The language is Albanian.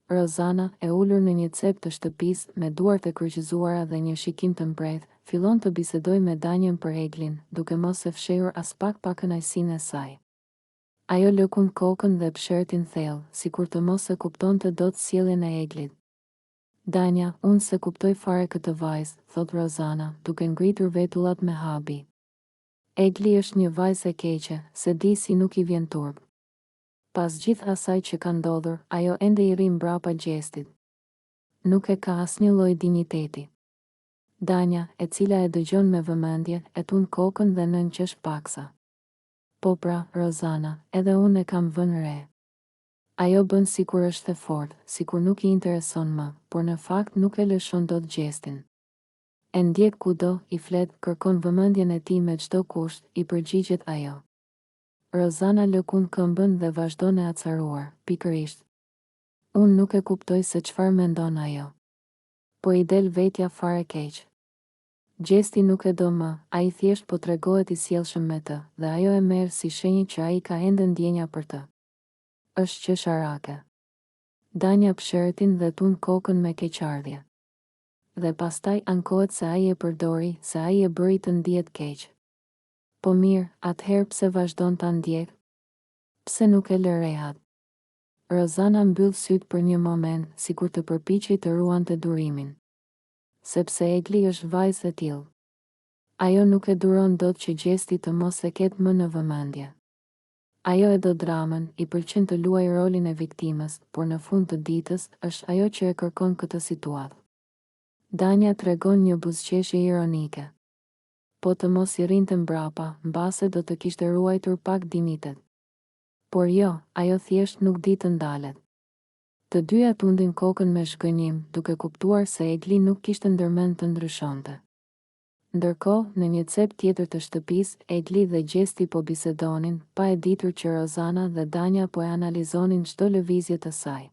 Rozana, e ulur në një cep të shtëpisë, me duart e kryqëzuara dhe një shikim të mbredh, fillon të bisedojë me Danjën për Eglin, duke mos e fshehur as pak pa kënaqësinë e saj. Ajo lëkun kokën dhe pshertin thellë, sikur të mos e kuptonte dot sjelljen e Eglit. Danja, unë se kuptoj fare këtë vajzë, thot Rozana, duke ngritur vetullat me habi. Egli është një vajzë e keqe, se di si nuk i vjen turp. Pas gjithë asaj që ka ndodhur, ajo ende I rri mbrapa gjestit. Nuk e ka asnjë lloj dinjiteti. Danja, e cila e dëgjon me vëmendje, e tun kokën dhe nënqesh paksa. Po pra, Rozana, edhe unë e kam vënë re. Ajo bën sikur është e fortë, sikur nuk I intereson më, por në fakt nuk e lëshon dot gjestin. E ndjek kudo, I flet, kërkon vëmendjen e tij me çdo kusht, I përgjigjet ajo. Rozana lëkun këmbën dhe vazhdon e acaruar, pikërisht. Unë nuk e kuptoj se çfarë mendon ajo. Po I del vetja fare keq. Gjesti nuk e do më, ai thjesht po tregohet I sjellshëm me të, dhe ajo e merr si shenjë që ai ka ende ndjenja për të. Është qesharake. Danja pshertin dhe tun kokën me keqardhje. Dhe pastaj ankohet se ai e përdori, se ai e bëri të ndihet keq. Po mirë, atëherë pse vazhdon ta ndjek? Pse nuk e lë rehat? Rozana mbyll syt për një moment, sikur të përpiqej të ruante durimin. Sepse Egli është vajzë e tillë. Ajo nuk e duron dot që gjesti të mos e ketë më në vëmendje. Ajo e do dramën, I pëlqen të luajë rolin e viktimës, por në fund të ditës është ajo që e kërkon këtë situatë. Danja tregon një buzëqeshje ironike. Po të mos I rrinte mbrapa, mbase do të kishte ruajtur pak dinitet. Por jo, ajo thjesht nuk di të ndalet. Të dyja tundin kokën me zhgënjim, duke kuptuar se Egli nuk kishte ndërmend të ndryshonte. Ndërkohë, në një cep tjetër të shtëpisë, Egli dhe gjesti po bisedonin, pa e ditur që Rozana dhe Danja po e analizonin çdo lëvizje të saj.